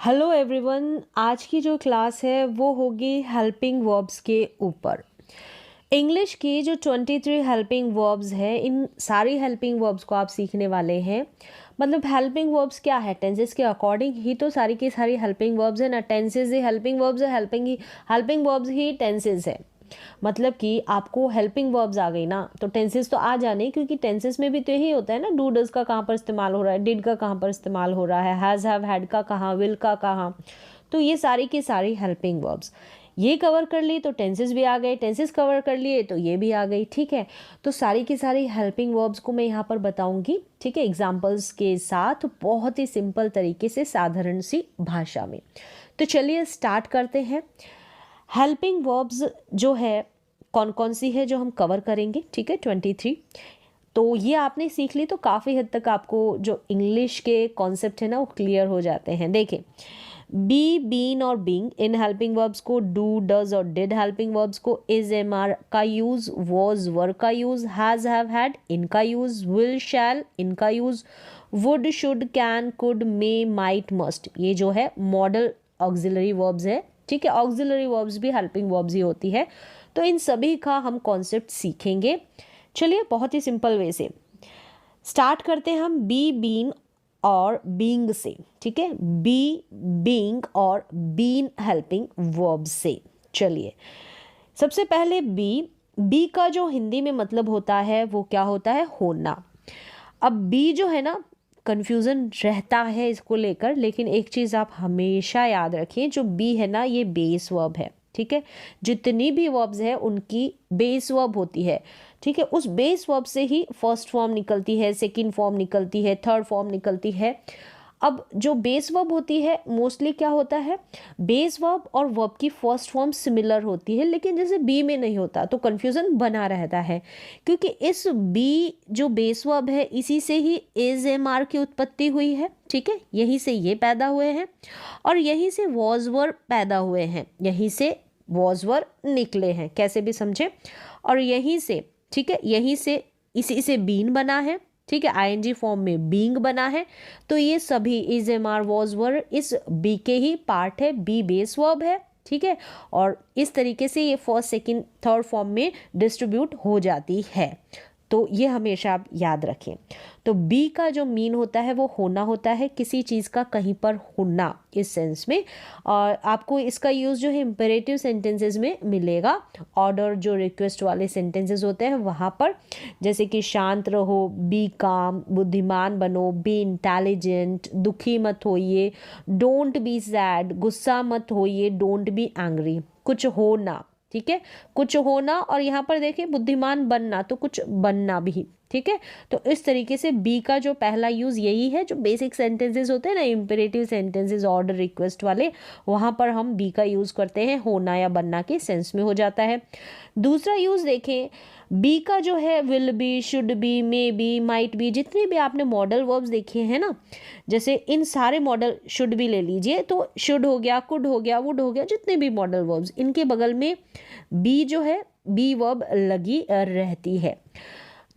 Hello everyone, आज की जो क्लास है वो होगी हेल्पिंग वर्ब्स के ऊपर। इंग्लिश की जो 23 हेल्पिंग वर्ब्स है, इन सारी हेल्पिंग वर्ब्स को आप सीखने वाले हैं। मतलब हेल्पिंग वर्ब्स क्या है, टेंसेस के अकॉर्डिंग ही तो सारी की सारी हेल्पिंग वर्ब्स है ना। टेंसेस ही हेल्पिंग वर्ब्स है, हेल्पिंग वर्ब्स ही टेंसेस है। मतलब कि आपको हेल्पिंग वर्ब्स आ गई ना तो टेंसेस तो आ जाने, क्योंकि टेंसेस में भी तो यही होता है ना, डू डज का कहाँ पर इस्तेमाल हो रहा है, डिड का कहाँ पर इस्तेमाल हो रहा है, हैज़ हैव हैड का कहाँ, विल का कहाँ। तो ये सारी की सारी हेल्पिंग वर्ब्स ये कवर कर ली तो टेंसेस भी आ गए, टेंसेस कवर कर लिए तो ये भी आ गई। ठीक है, तो सारी की सारी हेल्पिंग वर्ब्स को मैं यहाँ पर बताऊंगी, ठीक है, एग्जाम्पल्स के साथ, बहुत ही सिंपल तरीके से, साधारण सी भाषा में। तो चलिए स्टार्ट करते हैं। हेल्पिंग वर्ब्स जो है कौन कौन सी है जो हम कवर करेंगे, ठीक है, 23। तो ये आपने सीख ली तो काफ़ी हद तक आपको जो इंग्लिश के कॉन्सेप्ट है ना वो क्लियर हो जाते हैं। देखें, बी, बीन और बीइंग इन हेल्पिंग वर्ब्स को डू, डज और डिड हेल्पिंग वर्ब्स को इज, एम, आर का यूज, वॉज, वर का यूज, हैज, हैव, हैड इनका यूज, विल, शैल इनका use, would, should, can, could, may, might, must ये जो है मॉडल ऑक्सिलरी वर्ब्स है। ठीक है, ऑक्सिलरी वर्ब्स भी हेल्पिंग वर्ब्स ही होती है। तो इन सभी का हम कॉन्सेप्ट सीखेंगे। चलिए बहुत ही सिंपल वे से स्टार्ट करते हैं हम बी, बीन और बीइंग से। ठीक है, बी, बीइंग और बीन हेल्पिंग वर्ब से। चलिए सबसे पहले बी। बी का जो हिंदी में मतलब होता है वो क्या होता है, होना। अब बी जो है ना, कन्फ्यूज़न रहता है इसको लेकर, लेकिन एक चीज़ आप हमेशा याद रखें, जो बी है ना ये बेस वर्ब है। ठीक है, जितनी भी वर्ब्स है उनकी बेस वर्ब होती है। ठीक है, उस बेस वर्ब से ही फर्स्ट फॉर्म निकलती है, सेकंड फॉर्म निकलती है, थर्ड फॉर्म निकलती है। अब जो बेस वर्ब होती है मोस्टली क्या होता है, बेस वर्ब और वर्ब की फर्स्ट फॉर्म सिमिलर होती है, लेकिन जैसे बी में नहीं होता तो कन्फ्यूज़न बना रहता है, क्योंकि इस बी जो बेस वर्ब है इसी से ही इज, एम, आर की उत्पत्ति हुई है। ठीक है, यहीं से ये पैदा हुए हैं और यहीं से वॉज, वर पैदा हुए हैं, यहीं से वॉज, वर निकले हैं, कैसे भी समझे। और यहीं से, ठीक है, यहीं से इसी से बीन बना है। ठीक है, आईएनजी फॉर्म में बीइंग बना है। तो ये सभी इज, एम, आर, वॉज, वर इस बी के ही पार्ट है, बी बेस वर्ब है। ठीक है, और इस तरीके से ये फर्स्ट, सेकंड, थर्ड फॉर्म में डिस्ट्रीब्यूट हो जाती है। तो ये हमेशा आप याद रखें। तो बी का जो मीन होता है वो होना होता है, किसी चीज़ का कहीं पर होना इस सेंस में। और आपको इसका यूज़ जो है इम्पेरेटिव सेंटेंसेस में मिलेगा, ऑर्डर जो रिक्वेस्ट वाले सेंटेंसेस होते हैं वहाँ पर, जैसे कि शांत रहो, बी काम, बुद्धिमान बनो, बी इंटेलिजेंट, दुखी मत होइए, डोंट बी सैड, गुस्सा मत होइए, डोंट बी एंग्री, कुछ होना। ठीक है, कुछ होना, और यहाँ पर देखिए बुद्धिमान बनना, तो कुछ बनना भी। ठीक है, तो इस तरीके से बी का जो पहला यूज़ यही है, जो बेसिक सेंटेंसेस होते हैं ना, इम्पेरेटिव सेंटेंसेस, ऑर्डर रिक्वेस्ट वाले, वहाँ पर हम बी का यूज़ करते हैं, होना या बनना के सेंस में हो जाता है। दूसरा यूज़ देखें, बी का जो है will be, should be, may B, might be, जितने भी आपने मॉडल वर्ब्स देखे हैं ना, जैसे इन सारे मॉडल, शुड भी ले लीजिए तो शुड हो गया, कुड हो गया, वुड हो गया, जितने भी मॉडल वर्ब्स, इनके बगल में बी जो है बी वर्ब लगी रहती है।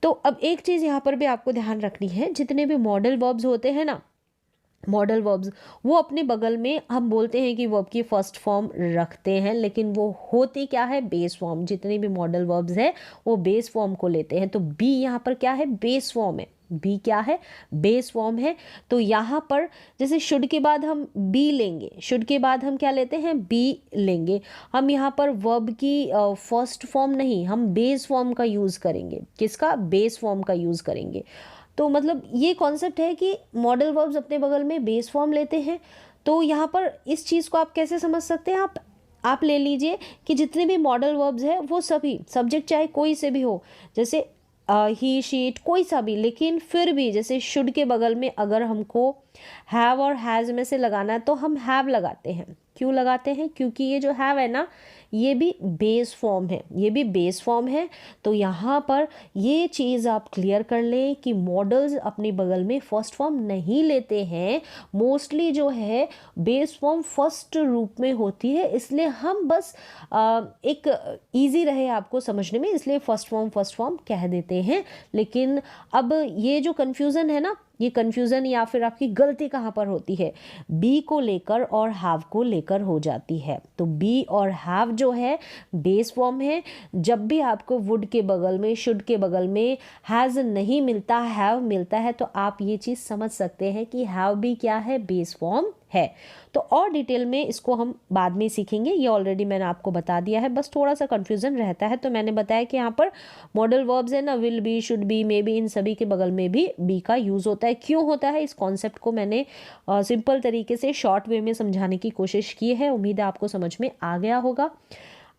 तो अब एक चीज़ यहाँ पर भी आपको ध्यान रखनी है, जितने भी मॉडल वर्ब्स होते हैं ना, मॉडल वर्ब्स, वो अपने बगल में हम बोलते हैं कि वर्ब की फर्स्ट फॉर्म रखते हैं, लेकिन वो होती क्या है, बेस फॉर्म। जितने भी मॉडल वर्ब्स है वो बेस फॉर्म को लेते हैं। तो बी यहाँ पर क्या है, बेस फॉर्म है। बी क्या है, बेस फॉर्म है। तो यहाँ पर जैसे शुड के बाद हम बी लेंगे, शुड के बाद हम क्या लेते हैं, बी लेंगे। हम यहाँ पर वर्ब की फर्स्ट फॉर्म नहीं, हम बेस फॉर्म का यूज़ करेंगे। किसका, बेस फॉर्म का यूज़ करेंगे। तो मतलब ये कॉन्सेप्ट है कि मॉडल वर्ब्स अपने बगल में बेस फॉर्म लेते हैं। तो यहाँ पर इस चीज़ को आप कैसे समझ सकते हैं, आप ले लीजिए कि जितने भी मॉडल वर्ब्स हैं वो सभी, सब्जेक्ट चाहे कोई से भी हो, जैसे ही, शी, इट, कोई सा भी, लेकिन फिर भी जैसे शुड के बगल में अगर हमको हैव और हैज़ में से लगाना है तो हम हैव लगाते हैं। क्यों लगाते हैं, क्योंकि ये जो हैव है ना ये भी बेस फॉर्म है, ये भी बेस फॉर्म है। तो यहाँ पर ये चीज़ आप क्लियर कर लें कि मॉडल्स अपने बगल में फर्स्ट फॉर्म नहीं लेते हैं, मोस्टली जो है बेस फॉर्म फर्स्ट रूप में होती है। इसलिए हम बस एक इजी रहे आपको समझने में, इसलिए फर्स्ट फॉर्म कह देते हैं। लेकिन अब ये जो कन्फ्यूज़न है ना, ये कन्फ्यूज़न या फिर आपकी गलती कहाँ पर होती है, बी को लेकर और हैव को लेकर हो जाती है। तो बी और हैव जो है बेस फॉर्म है। जब भी आपको वुड के बगल में, शुड के बगल में हैज़ नहीं मिलता, हैव मिलता है, तो आप ये चीज़ समझ सकते हैं कि हैव भी क्या है, बेस फॉर्म है। तो और डिटेल में इसको हम बाद में सीखेंगे, ये ऑलरेडी मैंने आपको बता दिया है, बस थोड़ा सा कन्फ्यूज़न रहता है। तो मैंने बताया कि यहाँ पर मॉडल वर्ब्स है ना, will be, should be, may be, इन सभी के बगल में भी बी का यूज़ होता है। क्यों होता है, इस कॉन्सेप्ट को मैंने सिंपल तरीके से शॉर्ट वे में समझाने की कोशिश की है। उम्मीद है आपको समझ में आ गया होगा।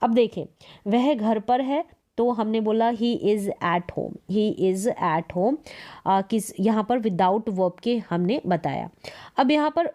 अब देखें, वह घर पर है, तो हमने बोला he is at home, he is at home. किस यहाँ पर विदाउट वर्ब के हमने बताया। अब यहाँ पर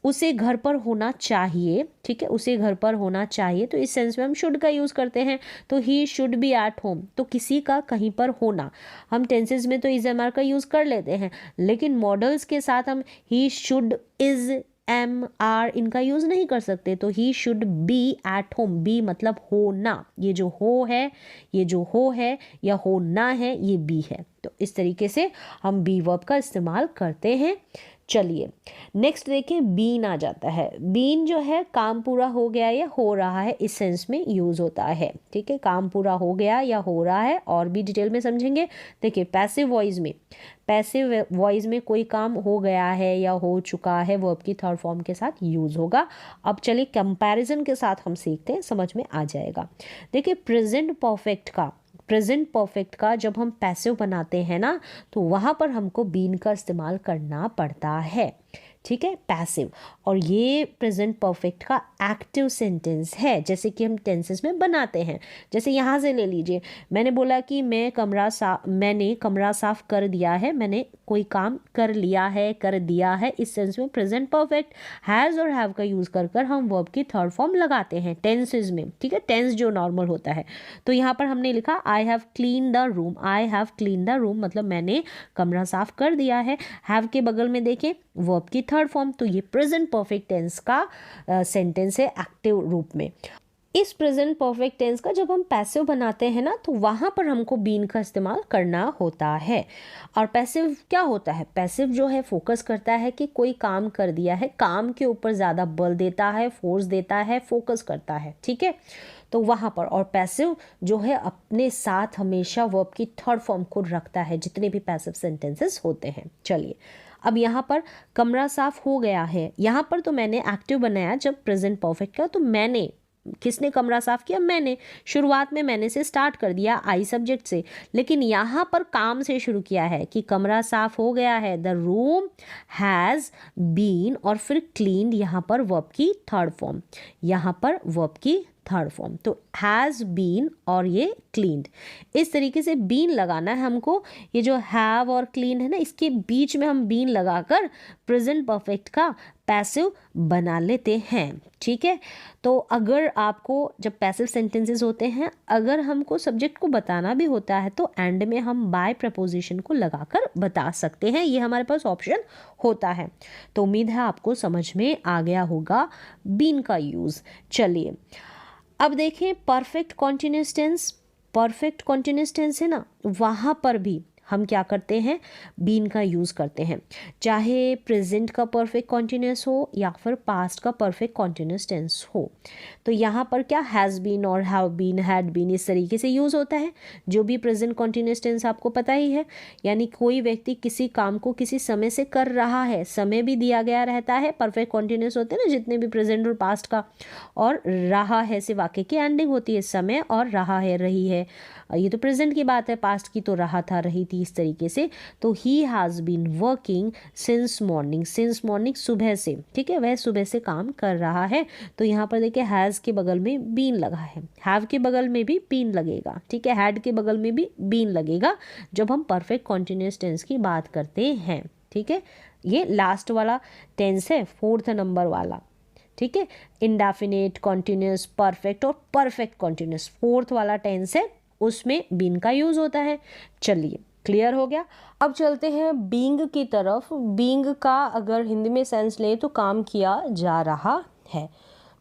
उसे घर पर होना चाहिए, ठीक है, उसे घर पर होना चाहिए, तो इस सेंस में हम शुड का यूज़ करते हैं। तो he should be at home, तो किसी का कहीं पर होना, हम टेंसेज में तो इज एम आर का यूज़ कर लेते हैं, लेकिन मॉडल्स के साथ हम he, should, is, am, are इनका यूज़ नहीं कर सकते। तो he should be at home, be मतलब होना, ये जो हो है, ये जो हो है या होना है, ये बी है। तो इस तरीके से हम बी वर्ब का इस्तेमाल करते हैं। चलिए नेक्स्ट देखें, बीन आ जाता है। बीन जो है काम पूरा हो गया या हो रहा है, इस सेंस में यूज़ होता है, ठीक है, काम पूरा हो गया या हो रहा है। और भी डिटेल में समझेंगे। देखिए पैसिव वॉइस में, पैसिव वॉइस में कोई काम हो गया है या हो चुका है, वर्ब की थर्ड फॉर्म के साथ यूज़ होगा। अब चलिए कंपैरिजन के साथ हम सीखते हैं, समझ में आ जाएगा। देखिए प्रेजेंट परफेक्ट का जब हम पैसिव बनाते हैं ना, तो वहाँ पर हमको बीन का इस्तेमाल करना पड़ता है, ठीक है, पैसिव। और ये प्रेजेंट परफेक्ट का एक्टिव सेंटेंस है, जैसे कि हम टेंसेस में बनाते हैं। जैसे यहाँ से ले लीजिए, मैंने बोला कि मैंने कमरा साफ कर दिया है, मैंने कोई काम कर लिया है, कर दिया है, इस सेंस में प्रेजेंट परफेक्ट हैज़ और हैव का यूज़ कर हम वर्ब की थर्ड फॉर्म लगाते हैं टेंसेज में, ठीक है, टेंस जो नॉर्मल होता है। तो यहाँ पर हमने लिखा I have clean the room, I have clean the room मतलब मैंने कमरा साफ कर दिया है। हैव के बगल में देखें वर्ब की थर्ड फॉर्म, तो ये प्रेजेंट परफेक्ट टेंस का सेंटेंस है एक्टिव रूप में। इस प्रेजेंट परफेक्ट टेंस का जब हम पैसिव बनाते हैं ना, तो वहाँ पर हमको बीन का इस्तेमाल करना होता है। और पैसिव क्या होता है, पैसिव जो है फोकस करता है कि कोई काम कर दिया है, काम के ऊपर ज़्यादा बल देता है, फोर्स देता है, फोकस करता है, ठीक है। तो वहाँ पर, और पैसिव जो है अपने साथ हमेशा वर्ब की थर्ड फॉर्म को रखता है, जितने भी पैसिव सेंटेंसेस होते हैं। चलिए अब यहाँ पर कमरा साफ हो गया है, यहाँ पर तो मैंने एक्टिव बनाया जब प्रेजेंट परफेक्ट का, तो मैंने, किसने कमरा साफ किया, मैंने। शुरुआत में मैंने से स्टार्ट कर दिया, आई सब्जेक्ट से, लेकिन यहाँ पर काम से शुरू किया है कि कमरा साफ हो गया है, द रूम हैज़ बीन, और फिर क्लीन्ड, यहाँ पर वर्ब की थर्ड फॉर्म, यहाँ पर वर्ब की थर्ड फॉर्म, तो हैज़ बीन और ये क्लीन्ड। इस तरीके से बीन लगाना है हमको। ये जो हैव और क्लीन है ना, इसके बीच में हम बीन लगाकर प्रेजेंट परफेक्ट का पैसिव बना लेते हैं, ठीक है। तो अगर आपको जब पैसिव सेंटेंसेस होते हैं, अगर हमको सब्जेक्ट को बताना भी होता है, तो एंड में हम बाय प्रपोजिशन को लगाकर बता सकते हैं, ये हमारे पास ऑप्शन होता है। तो उम्मीद है आपको समझ में आ गया होगा बीन का यूज़। चलिए अब देखें परफेक्ट कॉन्टिन्यूअस टेंस है ना, वहाँ पर भी हम क्या करते हैं, बीन का यूज़ करते हैं, चाहे प्रेजेंट का परफेक्ट कॉन्टिन्यूअस हो या फिर पास्ट का परफेक्ट कॉन्टिन्यूअस टेंस हो। तो यहाँ पर क्या हैज़ बीन और हैव बीन, हैड बीन, इस तरीके से यूज़ होता है। जो भी प्रेजेंट कॉन्टिन्यूअस टेंस आपको पता ही है, यानी कोई व्यक्ति किसी काम को किसी समय से कर रहा है, समय भी दिया गया रहता है, परफेक्ट कॉन्टिन्यूअस होते हैं ना जितने भी प्रेजेंट और पास्ट का, और रहा है से वाक्य की एंडिंग होती है, समय और रहा है, रही है, ये तो प्रेजेंट की बात है, पास्ट की तो रहा था, रही थी, इस तरीके से। तो he has been working since morning सुबह से, ठीक है, वह सुबह से काम कर रहा है। तो यहाँ पर देखिए हैज़ के बगल में बीन लगा है, हैव के बगल में भी बीन लगेगा, ठीक है, हैड के बगल में भी बीन लगेगा जब हम परफेक्ट कॉन्टिन्यूअस टेंस की बात करते हैं, ठीक है। ये लास्ट वाला टेंस है, फोर्थ नंबर वाला, ठीक है, इंडेफिनिट, कॉन्टिन्यूअस, परफेक्ट और परफेक्ट कॉन्टिन्यूअस, फोर्थ वाला टेंस है, उसमें बीन का यूज़ होता है। चलिए क्लियर हो गया। अब चलते हैं बीइंग की तरफ। बीइंग का अगर हिंदी में सेंस ले तो काम किया जा रहा है,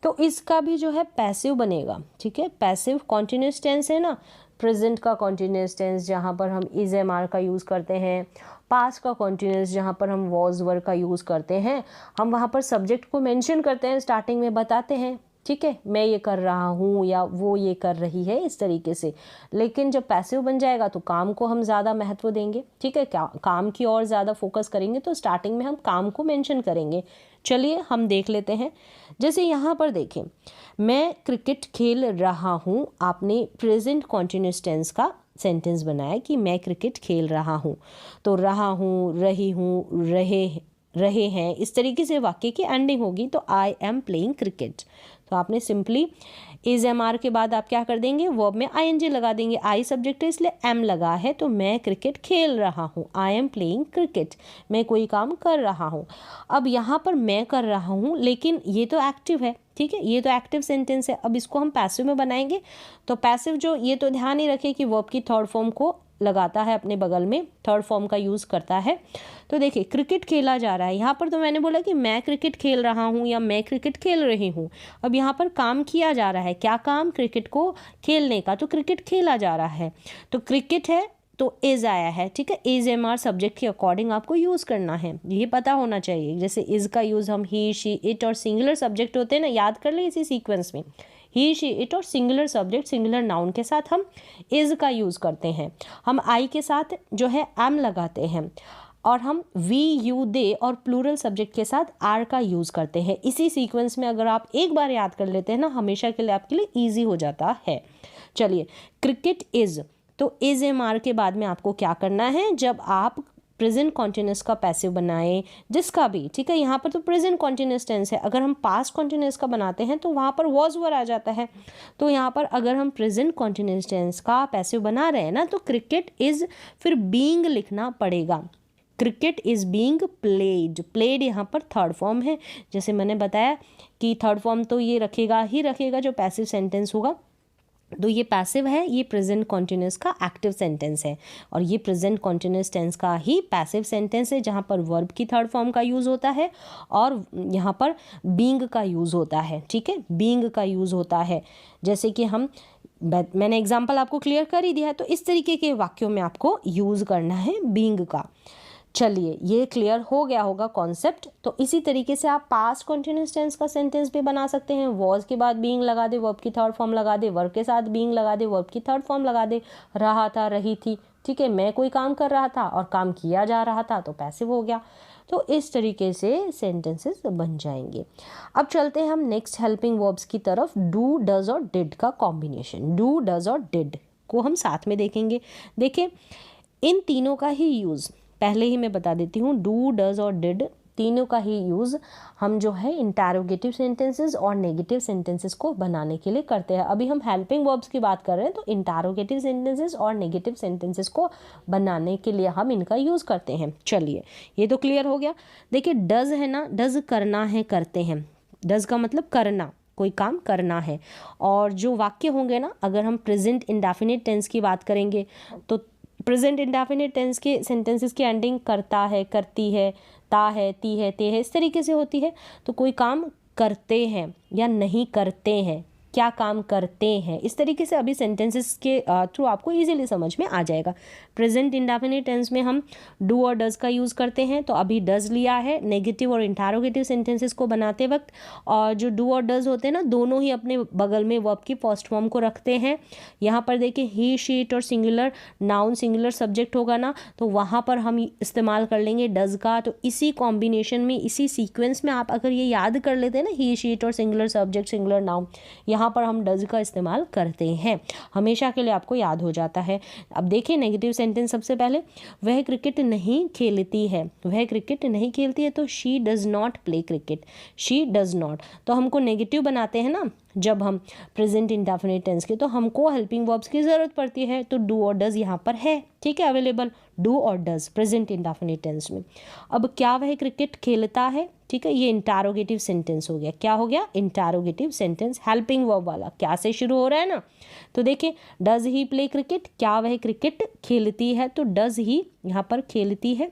तो इसका भी जो है पैसिव बनेगा, ठीक है। पैसिव कॉन्टिन्यूअस टेंस है ना, प्रेजेंट का कॉन्टिन्यूअस टेंस जहाँ पर हम इज एम आर का यूज़ करते हैं, पास्ट का कॉन्टिन्यूस जहाँ पर हम वॉज वर का यूज़ करते हैं, हम वहाँ पर सब्जेक्ट को मेंशन करते हैं, स्टार्टिंग में बताते हैं, ठीक है, मैं ये कर रहा हूँ या वो ये कर रही है, इस तरीके से। लेकिन जब पैसिव बन जाएगा तो काम को हम ज़्यादा महत्व देंगे, ठीक है, काम की और ज़्यादा फोकस करेंगे, तो स्टार्टिंग में हम काम को मेंशन करेंगे। चलिए हम देख लेते हैं। जैसे यहाँ पर देखें, मैं क्रिकेट खेल रहा हूँ, आपने प्रेजेंट कॉन्टिन्यूस टेंस का सेंटेंस बनाया कि मैं क्रिकेट खेल रहा हूँ। तो रहा हूँ, रही हूँ, रहे हैं, इस तरीके से वाक्य की एंडिंग होगी। तो आई एम प्लेइंग क्रिकेट। तो आपने सिंपली इज एम आर के बाद आप क्या कर देंगे, वर्ब में आई एन जी लगा देंगे। आई सब्जेक्ट है इसलिए एम लगा है, तो मैं क्रिकेट खेल रहा हूँ, आई एम प्लेइंग क्रिकेट, मैं कोई काम कर रहा हूँ। अब यहाँ पर मैं कर रहा हूँ, लेकिन ये तो एक्टिव है, ठीक है, ये तो एक्टिव सेंटेंस है। अब इसको हम पैसिव में बनाएंगे। तो पैसिव जो, ये तो ध्यान ही रखें कि वर्ब की थर्ड फॉर्म को लगाता है अपने बगल में, थर्ड फॉर्म का यूज़ करता है। तो देखिए क्रिकेट खेला जा रहा है, यहाँ पर तो मैंने बोला कि मैं क्रिकेट खेल रहा हूँ या मैं क्रिकेट खेल रही हूँ। अब यहाँ पर काम किया जा रहा है, क्या काम, क्रिकेट को खेलने का, तो क्रिकेट खेला जा रहा है। तो क्रिकेट है तो इज आया है, ठीक है, इज एम आर सब्जेक्ट के अकॉर्डिंग आपको यूज़ करना है, ये पता होना चाहिए। जैसे इज का यूज़ हम ही, शी, इट और सिंगुलर सब्जेक्ट होते हैं ना, याद कर ले इसी सीक्वेंस में, ही, शी, इट और सिंगुलर सब्जेक्ट, सिंगुलर नाउन के साथ हम इज का यूज़ करते हैं। हम आई के साथ जो है एम लगाते हैं, और हम वी, यू, दे और प्लूरल सब्जेक्ट के साथ आर का यूज़ करते हैं। इसी सीक्वेंस में अगर आप एक बार याद कर लेते हैं ना, हमेशा के लिए आपके लिए ईजी हो जाता है। चलिए, क्रिकेट इज, तो इज एम आर के बाद में आपको क्या करना है, जब आप प्रेजेंट कॉन्टिन्यूस का पैसिव बनाएं, जिसका भी, ठीक है, यहाँ पर तो प्रेजेंट कॉन्टिन्यूस टेंस है, अगर हम पास्ट कॉन्टिन्यूस का बनाते हैं तो वहाँ पर वॉज वर आ जाता है। तो यहाँ पर अगर हम प्रेजेंट कॉन्टिन्यूस टेंस का पैसिव बना रहे हैं ना, तो क्रिकेट इज फिर बीइंग लिखना पड़ेगा। Cricket is being played, played यहाँ पर थर्ड फॉर्म है। जैसे मैंने बताया कि थर्ड फॉर्म तो ये रखेगा ही रखेगा जो पैसिव सेंटेंस होगा। तो ये पैसिव है, ये प्रेजेंट कॉन्टिन्यूस का एक्टिव सेंटेंस है, और ये प्रेजेंट कॉन्टिन्यूस टेंस का ही पैसिव सेंटेंस है, जहाँ पर वर्ब की थर्ड फॉर्म का यूज़ होता है और यहाँ पर बीइंग का यूज़ होता है, ठीक है, बीइंग का यूज़ होता है। जैसे कि मैंने एग्जाम्पल आपको क्लियर कर ही दिया है, तो इस तरीके के वाक्यों में आपको यूज़ करना है बीइंग का। चलिए, ये क्लियर हो गया होगा कॉन्सेप्ट। तो इसी तरीके से आप पास्ट कॉन्टिन्यूस टेंस का सेंटेंस भी बना सकते हैं। वॉज के बाद बीइंग लगा दे, वर्ब की थर्ड फॉर्म लगा दे, वर्ब के साथ बीइंग लगा दे, वर्ब की थर्ड फॉर्म लगा दे, रहा था, रही थी, ठीक है, मैं कोई काम कर रहा था और काम किया जा रहा था, तो पैसिव हो गया। तो इस तरीके से सेंटेंसेस बन जाएंगे। अब चलते हैं हम नेक्स्ट हेल्पिंग वर्ब्स की तरफ। डू, डज और डिड का कॉम्बिनेशन, डू, डज और डिड को हम साथ में देखेंगे। देखिए, इन तीनों का ही यूज़ पहले ही मैं बता देती हूँ, डू, डज और डिड तीनों का ही यूज़ हम जो है इंटरोगेटिव सेंटेंसेस और नेगेटिव सेंटेंसेस को बनाने के लिए करते हैं। अभी हम हेल्पिंग वर्ब्स की बात कर रहे हैं, तो इंटरोगेटिव सेंटेंसेस और नेगेटिव सेंटेंसेस को बनाने के लिए हम इनका यूज़ करते हैं। चलिए, ये तो क्लियर हो गया। देखिए, डज है ना, डज करना है, करते हैं, डज का मतलब करना, कोई काम करना है। और जो वाक्य होंगे ना, अगर हम प्रेजेंट इंडेफिनिट टेंस की बात करेंगे, तो प्रेजेंट इंडेफिनिट टेंस के सेंटेंसेस की एंडिंग करता है, करती है, ता है, ती है, ते है, इस तरीके से होती है। तो कोई काम करते हैं या नहीं करते हैं, क्या काम करते हैं, इस तरीके से अभी सेंटेंसेस के थ्रू आपको इजीली समझ में आ जाएगा। प्रेजेंट इंडेफिनिट टेंस में हम डू और डज का यूज़ करते हैं, तो अभी डज लिया है नेगेटिव और इंटरोगेटिव सेंटेंसेस को बनाते वक्त, और जो डू और डज होते हैं ना, दोनों ही अपने बगल में वर्ब की फर्स्ट फॉर्म को रखते हैं। यहाँ पर देखिए, ही, शी, इट और सिंगुलर नाउन, सिंगुलर सब्जेक्ट होगा ना, तो वहाँ पर हम इस्तेमाल कर लेंगे डज का। तो इसी कॉम्बिनेशन में, इसी सीक्वेंस में आप अगर ये याद कर लेते हैं ना, ही, शी, इट और सिंगुलर सब्जेक्ट, सिंगुलर नाउन, यहाँ पर हम डज का इस्तेमाल करते हैं, हमेशा के लिए आपको याद हो जाता है। अब देखिए नेगेटिव सेंटेंस, सबसे पहले, वह क्रिकेट नहीं खेलती है, वह क्रिकेट नहीं खेलती है, तो she does not play cricket, she does not. तो हमको नेगेटिव बनाते हैं ना जब हम प्रेजेंट इंडेफिनिट टेंस के, तो हमको हेल्पिंग वर्ब्स की ज़रूरत पड़ती है। तो डू और डज यहाँ पर है, ठीक है, अवेलेबल, डू और डज प्रेजेंट इंडेफिनिट टेंस में। अब क्या वह क्रिकेट खेलता है, ठीक है, ये इंटरोगेटिव सेंटेंस हो गया। क्या हो गया, इंटरोगेटिव सेंटेंस, हेल्पिंग वर्ब वाला, क्या से शुरू हो रहा है ना। तो देखिए, डज ही प्ले क्रिकेट, क्या वह क्रिकेट खेलती है, तो डज ही यहाँ पर खेलती है,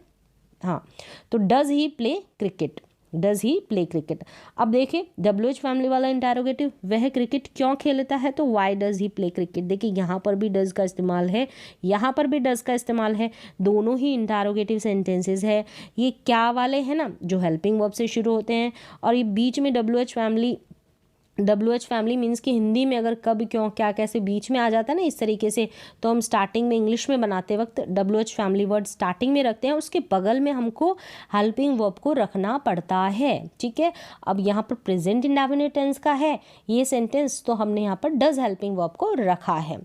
हाँ, तो does he play cricket, does he play cricket. अब देखिए WH फैमिली वाला इंटरोगेटिव, वह क्रिकेट क्यों खेलता है, तो why does he play cricket. देखिए यहाँ पर भी डज का इस्तेमाल है, यहाँ पर भी डज का इस्तेमाल है, दोनों ही इंटरोगेटिव सेंटेंसेस है। ये क्या वाले हैं ना, जो हेल्पिंग वर्ब से शुरू होते हैं, और ये बीच में WH फैमिली मीन्स कि हिंदी में अगर कब क्यों क्या कैसे बीच में आ जाता है ना इस तरीके से, तो हम स्टार्टिंग में इंग्लिश में बनाते वक्त WH फैमिली वर्ड स्टार्टिंग में रखते हैं, उसके बगल में हमको हेल्पिंग वर्ब को रखना पड़ता है। ठीक है, अब यहाँ पर प्रेजेंट इंडेफिनिट टेंस का है ये सेंटेंस, तो हमने यहाँ पर डज हेल्पिंग वर्ब को रखा है।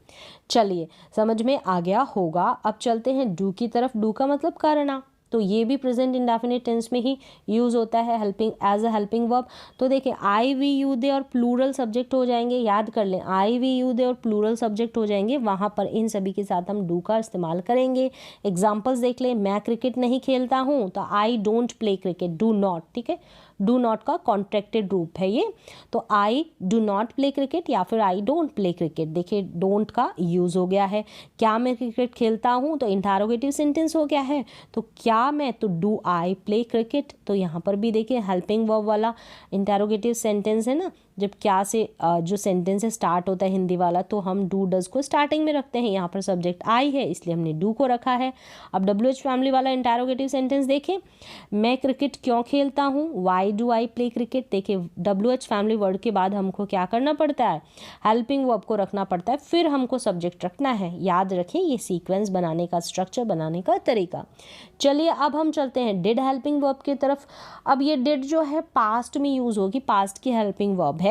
चलिए समझ में आ गया होगा। अब चलते हैं डू की तरफ। डू का मतलब करना, तो ये भी प्रेजेंट इंडेफिनिट टेंस में ही यूज़ होता है helping as a helping verb. तो देखिए आई वी यू दे और प्लूरल सब्जेक्ट हो जाएंगे, याद कर लें, आई वी यू दे और प्लूरल सब्जेक्ट हो जाएंगे, वहाँ पर इन सभी के साथ हम डू का इस्तेमाल करेंगे। एग्जाम्पल्स देख लें, मैं क्रिकेट नहीं खेलता हूँ, तो I don't play cricket, do not. ठीक है, डू नॉट का कॉन्ट्रैक्टेड रूप है ये, तो I do not play cricket या फिर आई डोंट प्ले क्रिकेट। देखिए डोंट का यूज़ हो गया है। क्या मैं क्रिकेट खेलता हूँ, तो इंटरोगेटिव सेंटेंस हो गया है, तो क्या मैं, तो डू आई प्ले क्रिकेट। तो यहाँ पर भी देखिए हेल्पिंग वर्ब वाला इंटरोगेटिव सेंटेंस है ना, जब क्या से जो सेंटेंस है स्टार्ट होता है हिंदी वाला, तो हम डू डज को स्टार्टिंग में रखते हैं। यहाँ पर सब्जेक्ट आई है इसलिए हमने डू को रखा है। अब WH फैमिली वाला इंटरोगेटिव सेंटेंस देखें, मैं क्रिकेट क्यों खेलता हूँ, why do I play cricket. देखिए WH फैमिली वर्ड के बाद हमको क्या करना पड़ता है, हेल्पिंग वर्ब को रखना पड़ता है, फिर हमको सब्जेक्ट रखना है। याद रखें ये सीक्वेंस बनाने का, स्ट्रक्चर बनाने का तरीका। चलिए अब हम चलते हैं डिड हेल्पिंग वर्ब की तरफ। अब ये डिड जो है पास्ट में यूज़ होगी, पास्ट की हेल्पिंग वर्ब है।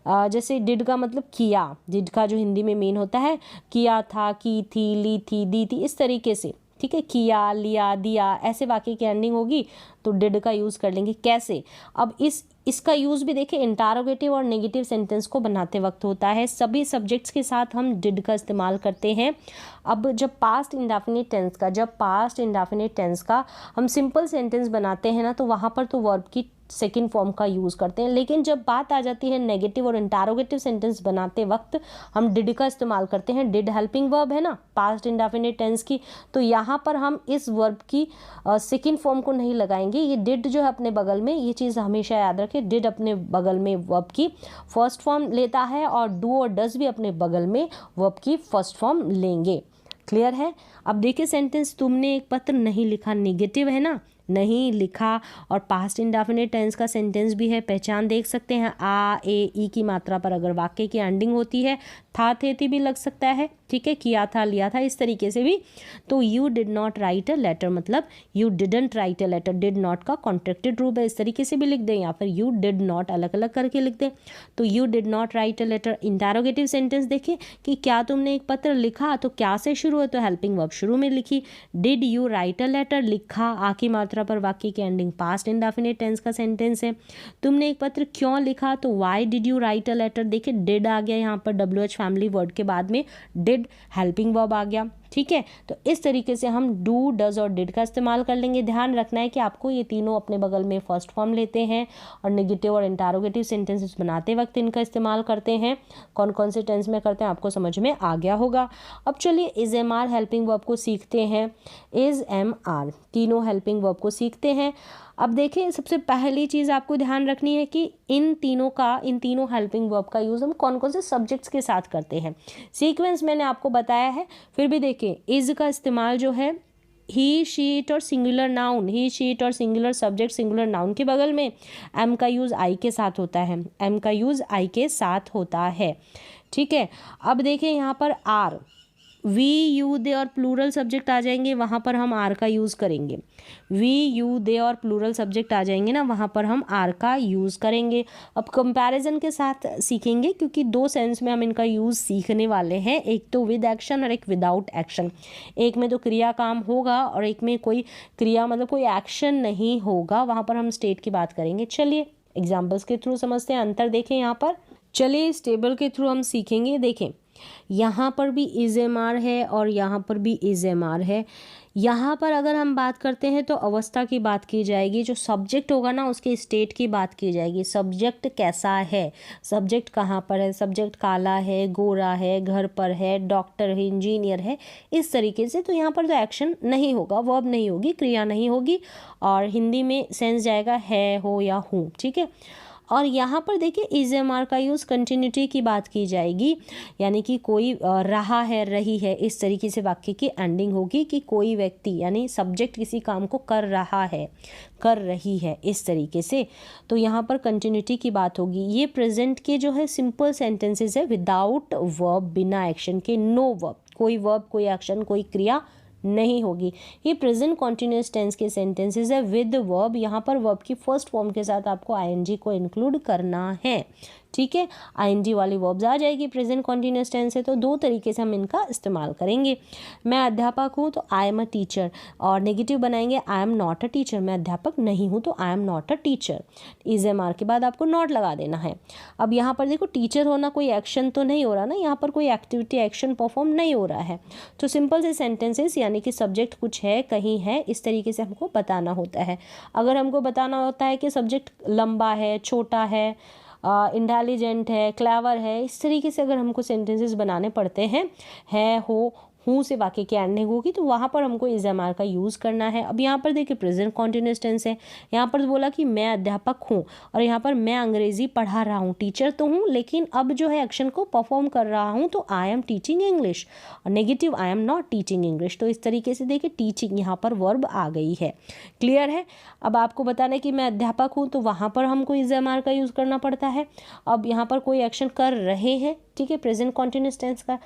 जैसे डिड का मतलब किया, डिड का जो हिंदी में मीन होता है किया था, की थी, ली थी, दी थी, इस तरीके से। ठीक है, किया, लिया, दिया, ऐसे वाक्य की एंडिंग होगी तो डिड का यूज़ कर लेंगे। कैसे, अब इसका यूज़ भी देखिए इंटरोगेटिव और नेगेटिव सेंटेंस को बनाते वक्त होता है। सभी सब्जेक्ट्स के साथ हम डिड का इस्तेमाल करते हैं। अब जब पास्ट इंडेफिनिट टेंस का हम सिंपल सेंटेंस बनाते हैं ना, तो वहाँ पर तो वर्ब की सेकेंड फॉर्म का यूज़ करते हैं, लेकिन जब बात आ जाती है नेगेटिव और इंटरोगेटिव सेंटेंस बनाते वक्त हम डिड का इस्तेमाल करते हैं। डिड हेल्पिंग वर्ब है ना पास्ट इंडेफिनिट टेंस की, तो यहाँ पर हम इस वर्ब की सेकेंड फॉर्म को नहीं लगाएंगे। ये डिड जो है अपने बगल में, ये चीज़ हमेशा याद रखें, डिड अपने बगल में वर्ब की फर्स्ट फॉर्म लेता है और डू और डज भी अपने बगल में वर्ब की फर्स्ट फॉर्म लेंगे। क्लियर है। अब देखिए सेंटेंस, तुमने एक पत्र नहीं लिखा, नेगेटिव है ना, नहीं लिखा, और पास्ट इंडेफिनिट टेंस का सेंटेंस भी है। पहचान देख सकते हैं, आ ए ई की मात्रा पर अगर वाक्य की एंडिंग होती है, था थे थी भी लग सकता है। ठीक है, किया था, लिया था, इस तरीके से भी। तो you did not write a letter मतलब you didn't write a letter, did not का कॉन्ट्रैक्टेड रूप है, इस तरीके से भी लिख दें, या फिर यू डिड नॉट अलग अलग करके लिख दें। तो you did not write a letter. Interrogative sentence देखिए कि क्या तुमने एक पत्र लिखा, तो क्या से शुरू है, तो हेल्पिंग वर्ब शुरू में लिखी। Did you write a letter, लिखा, आ की मात्रा पर वाक्य की एंडिंग पास्ट इंडेफिनिट टेंस का सेंटेंस है। तुमने एक पत्र क्यों लिखा, तो why did you write a letter. देखिए डिड आ गया यहाँ पर WH फैमिली वर्ड के बाद में, डिड हेल्पिंग वर्ब आ गया। ठीक है, तो इस तरीके से हम डू, डज और डिड का इस्तेमाल कर लेंगे। ध्यान रखना है कि आपको ये तीनों अपने बगल में फर्स्ट फॉर्म लेते हैं और नेगेटिव और इंटरोगेटिव सेंटेंसेस बनाते वक्त इनका इस्तेमाल करते हैं। कौन कौन से टेंस में करते हैं आपको समझ में आ गया होगा। अब चलिए is am are helping verb को सीखते हैं। इज एम आर तीनों हेल्पिंग वर्ब को सीखते हैं। अब देखिए सबसे पहली चीज़ आपको ध्यान रखनी है कि इन तीनों हेल्पिंग वर्ब का यूज़ हम कौन कौन से सब्जेक्ट्स के साथ करते हैं। सीक्वेंस मैंने आपको बताया है, फिर भी देखिए इज का इस्तेमाल जो है ही, शी, इट और singular noun, he, she, it और सिंगुलर सब्जेक्ट सिंगुलर नाउन के बगल में। एम का यूज़ आई के साथ होता है, एम का यूज़ आई के साथ होता है। ठीक है, अब देखिए यहाँ पर आर, वी, यू, दे और प्लूरल सब्जेक्ट आ जाएंगे, वहाँ पर हम आर का यूज़ करेंगे। वी, यू, दे और प्लूरल सब्जेक्ट आ जाएंगे ना, वहाँ पर हम आर का यूज़ करेंगे। अब कंपैरिजन के साथ सीखेंगे क्योंकि दो सेंस में हम इनका यूज़ सीखने वाले हैं, एक तो विद एक्शन और एक विदाउट एक्शन। एक में तो क्रिया काम होगा और एक में कोई क्रिया मतलब कोई एक्शन नहीं होगा, वहाँ पर हम स्टेट की बात करेंगे। चलिए एग्जाम्पल्स के थ्रू समझते हैं, अंतर देखें यहाँ पर। चलिए इस टेबल के थ्रू हम सीखेंगे। देखें यहाँ पर भी इज एम आर है और यहाँ पर भी इज एम आर है। यहाँ पर अगर हम बात करते हैं तो अवस्था की बात की जाएगी, जो सब्जेक्ट होगा ना उसके स्टेट की बात की जाएगी। सब्जेक्ट कैसा है, सब्जेक्ट कहाँ पर है, सब्जेक्ट काला है, गोरा है, घर पर है, डॉक्टर है, इंजीनियर है, इस तरीके से। तो यहाँ पर तो एक्शन नहीं होगा, वर्ब नहीं होगी, क्रिया नहीं होगी, और हिंदी में सेंस जाएगा है, हो या हूँ, ठीक है। और यहाँ पर देखिए इज एम आर का यूज़ कंटिन्यूटी की बात की जाएगी, यानी कि कोई रहा है, रही है, इस तरीके से वाक्य की एंडिंग होगी कि कोई व्यक्ति यानी सब्जेक्ट किसी काम को कर रहा है, कर रही है, इस तरीके से। तो यहाँ पर कंटिन्यूटी की बात होगी। ये प्रेजेंट के जो है सिंपल सेंटेंसेस है विदाउट वर्ब, बिना एक्शन के, नो वर्ब, कोई वर्ब, कोई एक्शन, कोई क्रिया नहीं होगी। ये प्रेजेंट कॉन्टिन्यूस टेंस के सेंटेंसेस है विद वर्ब। यहाँ पर वर्ब की फर्स्ट फॉर्म के साथ आपको आईएनजी को इंक्लूड करना है, ठीक है। आईएनजी वाली वर्ब्स आ जाएगी प्रेजेंट कॉन्टिन्यूस टेंस है, तो दो तरीके से हम इनका इस्तेमाल करेंगे। मैं अध्यापक हूँ तो आई एम अ टीचर, और नेगेटिव बनाएंगे I am not a teacher. मैं अध्यापक नहीं हूँ तो I am not a teacher. Is am are के बाद आपको नॉट लगा देना है। अब यहाँ पर देखो टीचर होना कोई एक्शन तो नहीं हो रहा ना, यहाँ पर कोई एक्टिविटी, एक्शन परफॉर्म नहीं हो रहा है। तो सिंपल से सेंटेंसेस यानी कि सब्जेक्ट कुछ है, कहीं है, इस तरीके से हमको बताना होता है। अगर हमको बताना होता है कि सब्जेक्ट लंबा है, छोटा है, इंटेलिजेंट है, क्लेवर है, इस तरीके से अगर हमको सेंटेंसेस बनाने पड़ते हैं, है, हो, हूँ से वाक्य की एंडिंग होगी, तो वहाँ पर हमको इज एम आर का यूज़ करना है। अब यहाँ पर देखिए प्रेजेंट कॉन्टिन्यूस टेंस है, यहाँ पर बोला कि मैं अध्यापक हूँ, और यहाँ पर मैं अंग्रेजी पढ़ा रहा हूँ, टीचर तो हूँ लेकिन अब जो है एक्शन को परफॉर्म कर रहा हूँ, तो आई एम टीचिंग इंग्लिश, और negative I am not teaching English. तो इस तरीके से देखिए टीचिंग यहाँ पर वर्ब आ गई है। क्लियर है। अब आपको बताना है कि मैं अध्यापक हूँ, तो वहाँ पर हमको इज एम आर का यूज़ करना पड़ता है। अब यहाँ पर कोई एक्शन कर रहे हैं, ठीक है, प्रेजेंट कॉन्टिन्यूस टेंस का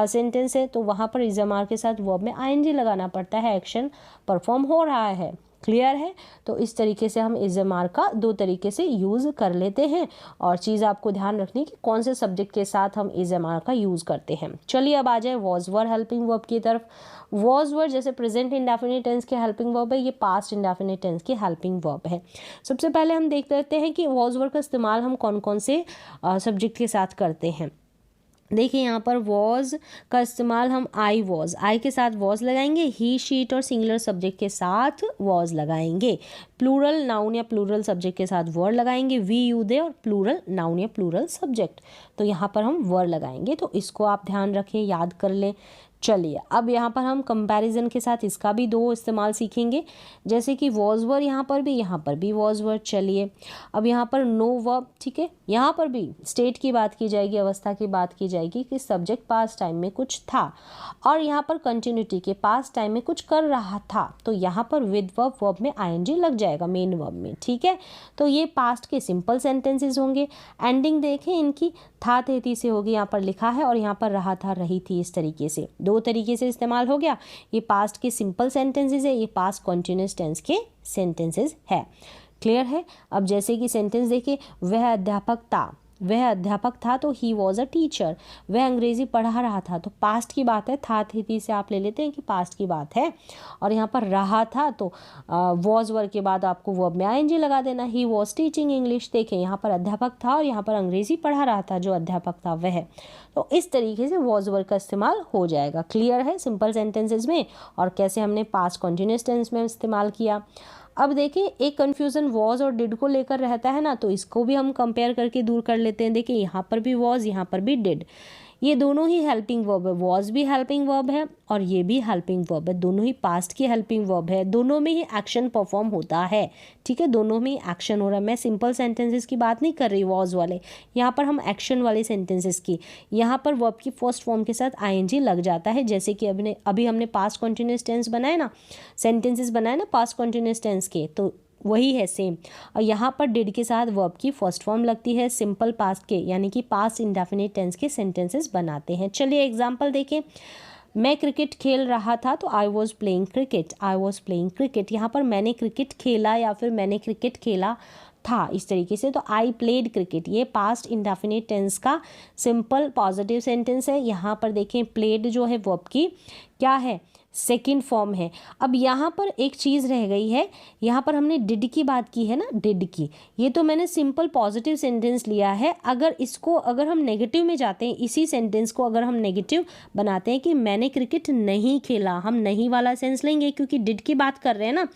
सेंटेंस है, तो वहाँ पर इज एम आर के साथ वर्ब में आईएनजी लगाना पड़ता है, एक्शन परफॉर्म हो रहा है। क्लियर है। तो इस तरीके से हम इज एम आर का दो तरीके से यूज़ कर लेते हैं, और चीज़ आपको ध्यान रखनी कि कौन से सब्जेक्ट के साथ हम इज एम आर का यूज़ करते हैं। चलिए अब आ जाए वॉज वर हेल्पिंग वर्ब की तरफ। वॉज वर जैसे प्रेजेंट इंडेफिनिट टेंस के हेल्पिंग वर्ब है, ये पास्ट इंडेफिनिट टेंस की हेल्पिंग वर्ब है। सबसे पहले हम देख लेते हैं कि वॉज वर का इस्तेमाल हम कौन कौन से सब्जेक्ट के साथ करते हैं। देखिए यहाँ पर वॉज का इस्तेमाल हम आई के साथ वॉज लगाएंगे, ही, शीट और सिंगुलर सब्जेक्ट के साथ वॉज लगाएंगे। प्लूरल नाउन या प्लूरल सब्जेक्ट के साथ वर्ड लगाएंगे, वी, यू, दे, और प्लूरल नाउन या प्लूरल सब्जेक्ट, तो यहाँ पर हम वर्ड लगाएंगे। तो इसको आप ध्यान रखें, याद कर लें। चलिए अब यहाँ पर हम कंपैरिजन के साथ इसका भी दो इस्तेमाल सीखेंगे, जैसे कि वॉज वर यहाँ पर भी वॉज वर। चलिए अब यहाँ पर नो वर्ब, ठीक है, यहाँ पर भी स्टेट की बात की जाएगी, अवस्था की बात की जाएगी कि सब्जेक्ट पास्ट टाइम में कुछ था, और यहाँ पर कंटिन्यूटी के पास्ट टाइम में कुछ कर रहा था, तो यहाँ पर विद वर्ब, वर्ब में आईएनजी लग जाएगा मेन वर्ब में, ठीक है। तो ये पास्ट के सिंपल सेंटेंसेस होंगे। एंडिंग देखें इनकी था, थे, से होगी, यहाँ पर लिखा है, और यहाँ पर रहा था, रही थी, इस तरीके से दो तरीके से इस्तेमाल हो गया। ये पास्ट के सिंपल सेंटेंसेस है, ये पास्ट कॉन्टिन्यूस टेंस के सेंटेंसेस है। क्लियर है। अब जैसे कि सेंटेंस देखिए, वह अध्यापक था तो ही वॉज अ टीचर। वह अंग्रेजी पढ़ा रहा था, तो पास्ट की बात है, था, थी से आप ले लेते हैं कि पास्ट की बात है। और यहाँ पर रहा था, तो वॉज वर्ब के बाद आपको वर्ब में आईएनजी लगा देना, ही वॉज टीचिंग इंग्लिश। देखें यहाँ पर अध्यापक था और यहाँ पर अंग्रेजी पढ़ा रहा था, जो अध्यापक था वह। तो इस तरीके से वॉज वर्ब का इस्तेमाल हो जाएगा। क्लियर है सिंपल सेंटेंसेस में, और कैसे हमने पास्ट कॉन्टिन्यूस टेंस में इस्तेमाल किया। अब देखिए एक कन्फ्यूज़न वॉज और डिड को लेकर रहता है ना, तो इसको भी हम कंपेयर करके दूर कर लेते हैं। देखिए यहाँ पर भी वॉज, यहाँ पर भी डिड, ये दोनों ही हेल्पिंग वर्ब है। वॉज भी हेल्पिंग वर्ब है और ये भी हेल्पिंग वर्ब है, दोनों ही पास्ट की हेल्पिंग वर्ब है, दोनों में ही एक्शन परफॉर्म होता है, ठीक है, दोनों में ही एक्शन हो रहा है। मैं सिंपल सेंटेंसेस की बात नहीं कर रही वॉज वाले, यहाँ पर हम एक्शन वाले सेंटेंसेस की। यहाँ पर वर्ब की फर्स्ट फॉर्म के साथ आईएनजी लग जाता है, जैसे कि अभी हमने पास्ट कॉन्टिन्यूस टेंस बनाए ना, सेंटेंसेस बनाए ना पास्ट कॉन्टिन्यूस टेंस के, तो वही है सेम। और यहाँ पर डिड के साथ वर्ब की फर्स्ट फॉर्म लगती है सिंपल पास्ट के, यानी कि पास्ट इंडेफिनिट टेंस के सेंटेंसेस बनाते हैं। चलिए एग्जांपल देखें। मैं क्रिकेट खेल रहा था, तो आई वॉज प्लेइंग क्रिकेट। यहाँ पर मैंने क्रिकेट खेला या फिर मैंने क्रिकेट खेला था, इस तरीके से। तो आई प्लेड क्रिकेट, ये पास्ट इंडेफिनिट टेंस का सिंपल पॉजिटिव सेंटेंस है। यहाँ पर देखें प्लेड जो है वर्ब की क्या है, सेकंड फॉर्म है। अब यहाँ पर एक चीज़ रह गई है, यहाँ पर हमने डिड की बात की है ना, डिड की, ये तो मैंने सिंपल पॉजिटिव सेंटेंस लिया है। अगर हम नेगेटिव में जाते हैं, इसी सेंटेंस को अगर हम नेगेटिव बनाते हैं कि मैंने क्रिकेट नहीं खेला, हम नहीं वाला सेंस लेंगे क्योंकि डिड की बात कर रहे हैं ना।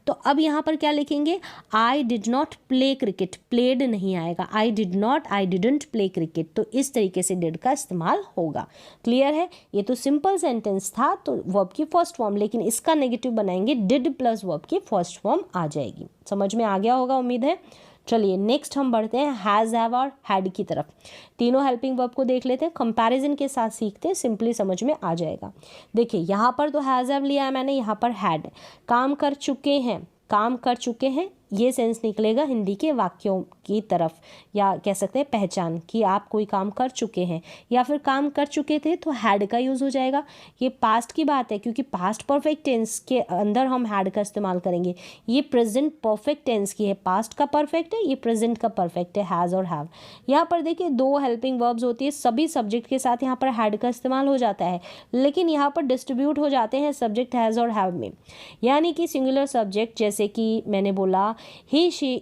तो अब यहाँ पर क्या लिखेंगे, I did not play cricket, played नहीं आएगा, आई डिडंट प्ले क्रिकेट, तो इस तरीके से डिड का इस्तेमाल होगा। क्लियर है, ये तो सिंपल सेंटेंस था तो वर्ब की फर्स्ट फॉर्म, लेकिन इसका नेगेटिव बनाएंगे डिड प्लस वर्ब की फर्स्ट फॉर्म आ जाएगी। समझ में आ गया होगा उम्मीद है। चलिए नेक्स्ट हम बढ़ते हैं हैज़, हैव और हैड की तरफ। तीनों हेल्पिंग वर्ब को देख लेते हैं, कंपैरिजन के साथ सीखते हैं, सिंपली समझ में आ जाएगा। देखिए यहाँ पर तो हैज़ हैव लिया है मैंने, यहाँ पर हैड। काम कर चुके हैं, काम कर चुके हैं, ये सेंस निकलेगा हिंदी के वाक्यों की तरफ, या कह सकते हैं पहचान कि आप कोई काम कर चुके हैं, या फिर काम कर चुके थे तो हैड का यूज़ हो जाएगा। ये पास्ट की बात है क्योंकि पास्ट परफेक्ट टेंस के अंदर हम हैड का इस्तेमाल करेंगे। ये प्रेजेंट परफेक्ट टेंस की है, पास्ट का परफेक्ट है, ये प्रेजेंट का परफेक्ट है, हैज़ और हैव। यहाँ पर देखिए दो हेल्पिंग वर्ब्स होती है, सभी सब्जेक्ट के साथ यहाँ पर हैड का इस्तेमाल हो जाता है, लेकिन यहाँ पर डिस्ट्रीब्यूट हो जाते हैं सब्जेक्ट हैज़ और हैव में। यानी कि सिंगुलर सब्जेक्ट, जैसे कि मैंने बोला ही शी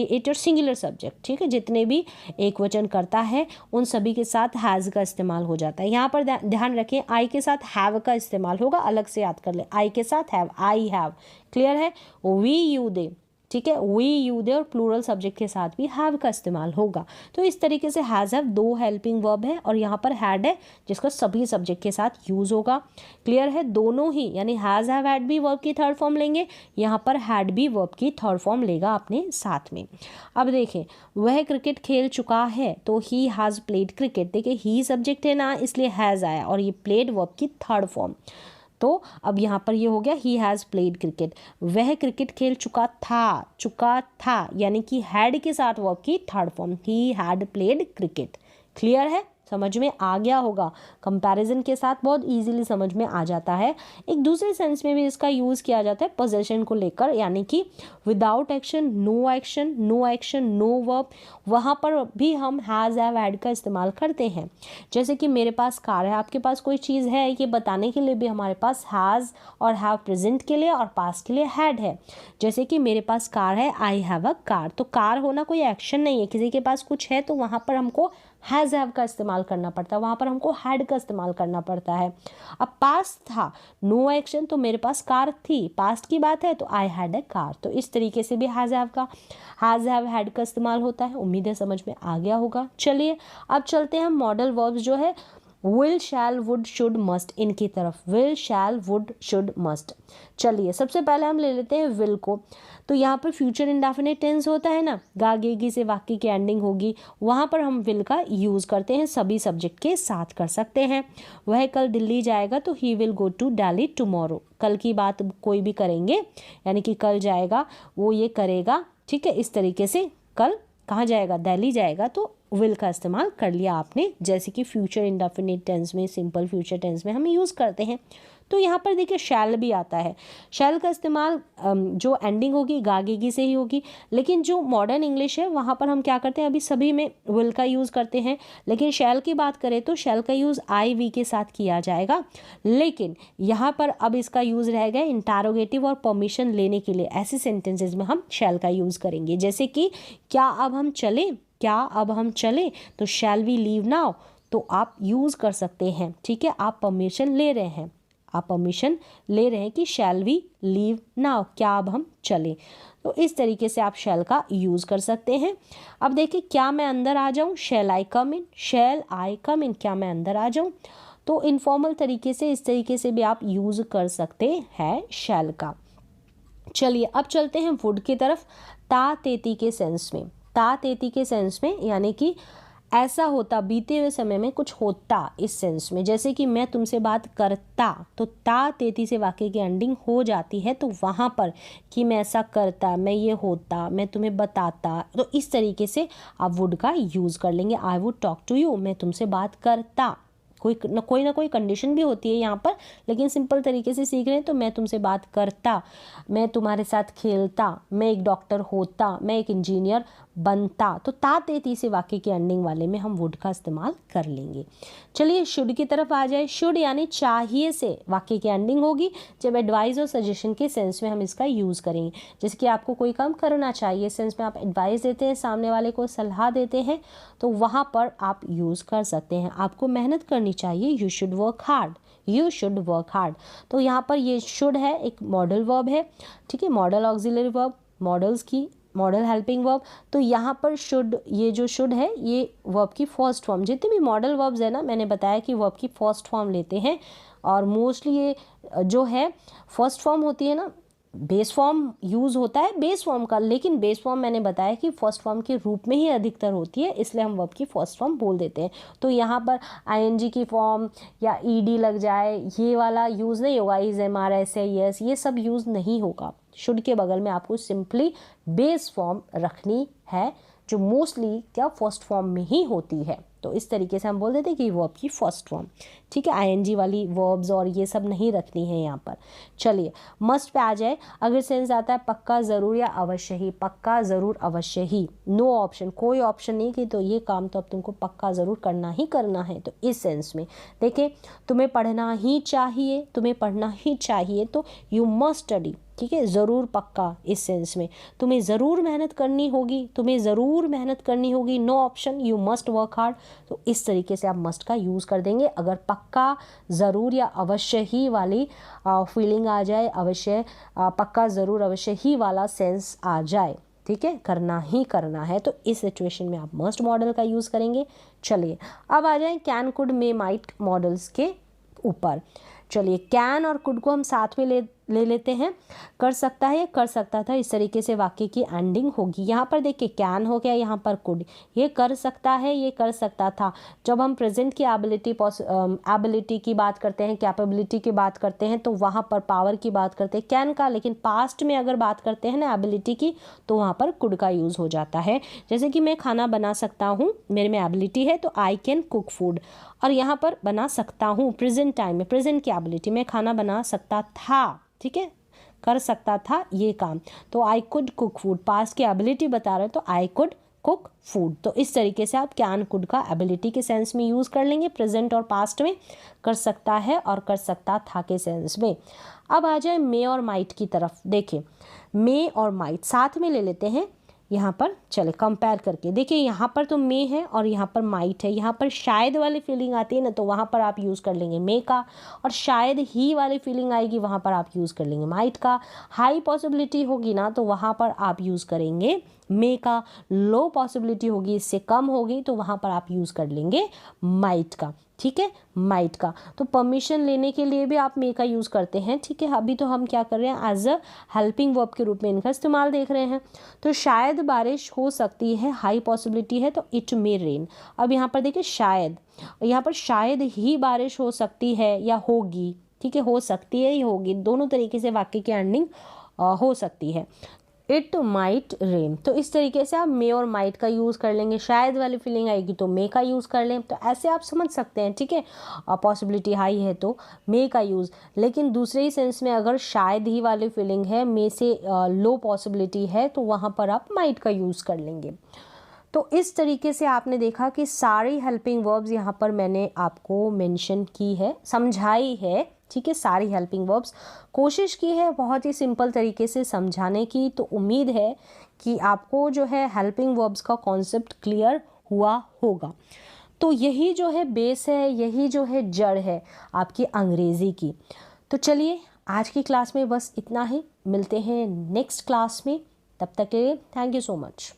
इट और सिंगुलर सब्जेक्ट, ठीक है, जितने भी एक वचन करता है उन सभी के साथ हैज़ का इस्तेमाल हो जाता है। यहाँ पर ध्यान रखें, आई के साथ हैव का इस्तेमाल होगा, अलग से याद कर ले, आई के साथ हैव, आई हैव। क्लियर है, वी यू दे, ठीक है, वी यू दे और प्लूरल सब्जेक्ट के साथ भी हैव का इस्तेमाल होगा। तो इस तरीके से हैज़ हैव दो हेल्पिंग वर्ब है, और यहाँ पर हैड है जिसका सभी सब्जेक्ट के साथ यूज़ होगा। क्लियर है, दोनों ही, यानी हैज़ हैव हैड भी वर्ब की थर्ड फॉर्म लेंगे, यहाँ पर हैड भी वर्ब की थर्ड फॉर्म लेगा अपने साथ में। अब देखें, वह क्रिकेट खेल चुका है, तो ही हैज़ प्लेड क्रिकेट। देखिए ही सब्जेक्ट है ना, इसलिए हैज़ आया, और ये प्लेड वर्ब की थर्ड फॉर्म। तो अब यहाँ पर ये हो गया ही हैज़ प्लेड क्रिकेट। वह क्रिकेट खेल चुका था, यानी कि हैड के साथ वर्ब की third form, he had played cricket. Clear है, समझ में आ गया होगा। कंपैरिजन के साथ बहुत इजीली समझ में आ जाता है। एक दूसरे सेंस में भी इसका यूज़ किया जाता है पोजेशन को लेकर, यानी कि without action no action no verb, वहाँ पर भी हम हैज़ हैव हैड का इस्तेमाल करते हैं। जैसे कि मेरे पास कार है, आपके पास कोई चीज़ है, ये बताने के लिए भी हमारे पास हैज़ और हैव प्रेजेंट के लिए और पास्ट के लिए हैड है। जैसे कि मेरे पास कार है, आई हैव अ कार, तो कार होना कोई एक्शन नहीं है, किसी के पास कुछ है तो वहाँ पर हमको हैज़ हैव का इस्तेमाल करना पड़ता है, वहाँ पर हमको हैड का इस्तेमाल करना पड़ता है। अब पास्ट था, नो एक्शन, तो मेरे पास कार थी, पास्ट की बात है तो आई हैड ए कार। तो इस तरीके से भी हैज़ हैव हैड का इस्तेमाल होता है। उम्मीद है समझ में आ गया होगा। चलिए अब चलते हैं मॉडल वर्ब्स जो है will, shall, would, should, must, इनकी तरफ। Will, shall, would, should, must. चलिए सबसे पहले हम ले लेते हैं विल को। तो यहाँ पर फ्यूचर इंडेफिनिट टेंस होता है ना, गागेगी से वाक्य की एंडिंग होगी, वहाँ पर हम विल का यूज़ करते हैं, सभी सब्जेक्ट के साथ कर सकते हैं। वह कल दिल्ली जाएगा, तो he will go to Delhi tomorrow. कल की बात कोई भी करेंगे, यानी कि कल जाएगा, वो ये करेगा, ठीक है, इस तरीके से कल कहाँ जाएगा, दिल्ली जाएगा, तो विल का इस्तेमाल कर लिया आपने, जैसे कि फ्यूचर इंडेफिनिट टेंस में, सिंपल फ्यूचर टेंस में हम यूज़ करते हैं। तो यहाँ पर देखिए शैल भी आता है। शैल का इस्तेमाल जो एंडिंग होगी गागेगी से ही होगी, लेकिन जो मॉडर्न इंग्लिश है वहाँ पर हम क्या करते हैं, अभी सभी में विल का यूज़ करते हैं, लेकिन शैल की बात करें तो शैल का यूज़ आई वी के साथ किया जाएगा। लेकिन यहाँ पर अब इसका यूज़ रहेगा इंटरोगेटिव और परमिशन लेने के लिए, ऐसे सेंटेंसेज में हम शैल का यूज़ करेंगे, जैसे कि क्या अब हम चलें, तो शैल वी लीव नाउ, तो आप यूज़ कर सकते हैं, ठीक है, आप परमिशन ले रहे हैं कि शैल वी लीव नाउ, क्या अब हम चलें, तो इस तरीके से आप शैल का यूज़ कर सकते हैं। अब देखिए, क्या मैं अंदर आ जाऊं, शैल आई कम इन, क्या मैं अंदर आ जाऊं, तो इनफॉर्मल तरीके से इस तरीके से भी आप यूज़ कर सकते हैं शैल का। चलिए अब चलते हैं वुड की तरफ। ता तेती के सेंस में, यानी कि ऐसा होता, बीते हुए समय में कुछ होता, इस सेंस में, जैसे कि मैं तुमसे बात करता, तो ता तेती से वाक्य की एंडिंग हो जाती है, तो वहाँ पर कि मैं ऐसा करता, मैं ये होता, मैं तुम्हें बताता, तो इस तरीके से आप वुड का यूज़ कर लेंगे। I would talk to you, मैं तुमसे बात करता, कोई ना कोई कंडीशन भी होती है यहाँ पर, लेकिन सिंपल तरीके से सीख रहे हैं, तो मैं तुमसे बात करता, मैं तुम्हारे साथ खेलता, मैं एक डॉक्टर होता, मैं एक इंजीनियर बनता, तो ता ते ती से वाक्य के एंडिंग वाले में हम वुड का इस्तेमाल कर लेंगे। चलिए शुड की तरफ आ जाए। शुड यानी चाहिए से वाक्य की एंडिंग होगी, जब एडवाइस और सजेशन के सेंस में हम इसका यूज़ करेंगे। जैसे कि आपको कोई काम करना चाहिए सेंस में आप एडवाइस देते हैं, सामने वाले को सलाह देते हैं, तो वहाँ पर आप यूज़ कर सकते हैं। आपको मेहनत करनी चाहिए, you should work hard, you should work hard. तो यहाँ पर ये शुड है एक मॉडल वर्ब है, ठीक है, मॉडल ऑक्सिलरी वर्ब, मॉडल्स की मॉडल हेल्पिंग वर्ब। तो यहाँ पर शुड, ये जो शुड है ये वर्ब की फर्स्ट फॉर्म, जितने भी मॉडल वर्ब्स है ना, मैंने बताया कि वर्ब की फर्स्ट फॉर्म लेते हैं, और मोस्टली ये जो है फर्स्ट फॉर्म होती है ना, बेस फॉर्म यूज़ होता है बेस फॉर्म का, लेकिन बेस फॉर्म मैंने बताया कि फर्स्ट फॉर्म के रूप में ही अधिकतर होती है, इसलिए हम वर्ब की फर्स्ट फॉर्म बोल देते हैं। तो यहाँ पर आईएनजी की फॉर्म या ईडी लग जाए, ये वाला यूज़ नहीं होगा, इज, एम, आर, एस, यस, ये सब यूज़ नहीं होगा। शुड के बगल में आपको सिंपली बेस फॉर्म रखनी है, जो मोस्टली क्या फर्स्ट फॉर्म में ही होती है। तो इस तरीके से हम बोल देते हैं कि वर्ब की फर्स्ट फॉर्म, ठीक है, आईएनजी वाली वर्ब्स और ये सब नहीं रखनी है यहाँ पर। चलिए मस्ट पे आ जाए। अगर सेंस आता है पक्का, ज़रूर या अवश्य ही, पक्का, ज़रूर, अवश्य ही, नो ऑप्शन, कोई ऑप्शन नहीं कि तो ये काम तो अब तुमको पक्का ज़रूर करना ही करना है। तो इस सेंस में देखिए, तुम्हें पढ़ना ही चाहिए, तुम्हें पढ़ना ही चाहिए, तो यू मस्ट स्टडी, ठीक है, ज़रूर, पक्का, इस सेंस में तुम्हें ज़रूर मेहनत करनी होगी, तुम्हें ज़रूर मेहनत करनी होगी, no option, you must work hard. तो इस तरीके से आप मस्ट का यूज़ कर देंगे। अगर पक्का, ज़रूर या अवश्य ही वाली फीलिंग आ जाए, अवश्य, पक्का, ज़रूर, अवश्य ही वाला सेंस आ जाए, ठीक है, करना ही करना है, तो इस सिचुएशन में आप मस्ट मॉडल का यूज़ करेंगे। चलिए अब आ जाए can, could, may, might models के ऊपर। चलिए कैन और कुड को हम साथ में ले लेते हैं। कर सकता है या कर सकता था, इस तरीके से वाक्य की एंडिंग होगी। यहाँ पर देखिए कैन हो गया, यहाँ पर कुड, ये कर सकता है, ये कर सकता था। जब हम प्रेजेंट की एबिलिटी की बात करते हैं, कैपेबिलिटी की बात करते हैं, तो वहाँ पर पावर की बात करते हैं कैन का, लेकिन पास्ट में अगर बात करते हैं ना एबिलिटी की, तो वहाँ पर कुड का यूज़ हो जाता है। जैसे कि मैं खाना बना सकता हूँ, मेरे में एबिलिटी है, तो आई कैन कुक फूड, और यहाँ पर बना सकता हूँ प्रेजेंट टाइम में, प्रेजेंट की एबिलिटी, मैं खाना बना सकता था, ठीक है, कर सकता था ये काम, तो I could cook food, past की एबिलिटी बता रहे हैं, तो आई कुड कुक फूड। तो इस तरीके से आप कैन, कुड का एबिलिटी के सेंस में यूज़ कर लेंगे, प्रेजेंट और पास्ट में, कर सकता है और कर सकता था के सेंस में। अब आ जाए मे और माइट की तरफ। देखिए मे और माइट साथ में ले लेते हैं यहाँ पर, चले कंपेयर करके देखिए, यहाँ पर तो मे है और यहाँ पर माइट है। यहाँ पर शायद वाली फीलिंग आती है ना, तो वहाँ पर आप यूज़ कर लेंगे मे का, और शायद ही वाली फीलिंग आएगी, वहाँ पर आप यूज़ कर लेंगे माइट का। हाई पॉसिबिलिटी होगी ना, तो वहाँ पर आप यूज़ करेंगे मे का। लो पॉसिबिलिटी होगी, इससे कम होगी, तो वहाँ पर आप यूज़ कर लेंगे माइट का, ठीक है, माइट का। तो परमिशन लेने के लिए भी आप मे का यूज़ करते हैं, ठीक है। अभी तो हम क्या कर रहे हैं, एज अ हेल्पिंग वर्ब के रूप में इनका इस्तेमाल देख रहे हैं। तो शायद बारिश हो सकती है, हाई पॉसिबिलिटी है, तो इट मे रेन। अब यहाँ पर देखिए शायद, यहाँ पर शायद ही बारिश हो सकती है या होगी, ठीक है, हो सकती है या होगी, दोनों तरीके से वाक्य की एंडिंग हो सकती है। इट माइट रेन, तो इस तरीके से आप मे और माइट का यूज़ कर लेंगे। शायद वाली फीलिंग आएगी तो मे का यूज़ कर लें, तो ऐसे आप समझ सकते हैं, ठीक है। पॉसिबिलिटी हाई है तो मे का यूज़, लेकिन दूसरे ही सेंस में अगर शायद ही वाली फीलिंग है, मे से लो पॉसिबिलिटी है, तो वहाँ पर आप माइट का यूज़ कर लेंगे। तो इस तरीके से आपने देखा कि सारी हेल्पिंग वर्ब्स यहाँ पर मैंने आपको मेंशन की है, समझाई है, ठीक है। सारी हेल्पिंग वर्ब्स कोशिश की है बहुत ही सिंपल तरीके से समझाने की। तो उम्मीद है कि आपको जो है हेल्पिंग वर्ब्स का कॉन्सेप्ट क्लियर हुआ होगा। तो यही जो है बेस है, यही जो है जड़ है आपकी अंग्रेज़ी की। तो चलिए आज की क्लास में बस इतना ही, मिलते हैं नेक्स्ट क्लास में, तब तक के लिए थैंक यू सो मच।